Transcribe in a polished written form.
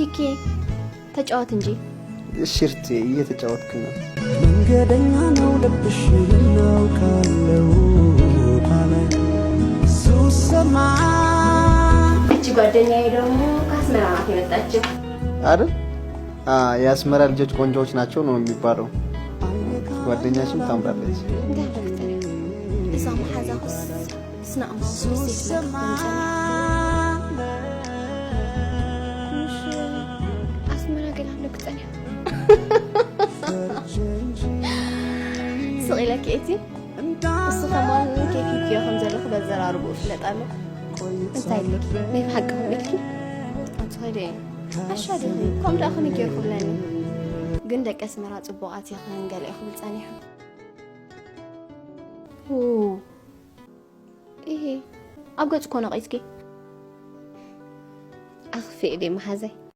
تيكي تجاوت نجي شرتي እየተጫወትኩ ነው መንገደኛ ነው ልብሽ ነው ካለው ባላይ ሱሰማ እቺ ጓደኛዬ ደግሞ ከአስመራ ናት የመጣችው አይደል የአስመራ ልጆች ቆንጆዎች ናቸው ነው የሚባለው ጓደኛሽም ታምራለች እዛም ሐዛኩስ ስናም ሱሰማ صغيرة كيتي الصخمان كيف يفيهم زلخ بالزرار بوفلت أنا أنت لك ما يحقهم لك أنت هذي أشهد كم تأخذني كير خلاني قندك أسمرات أبوات يا خلان قال أخذ لساني إيه أبغى تكون قيسكي أخفي إيدي محازي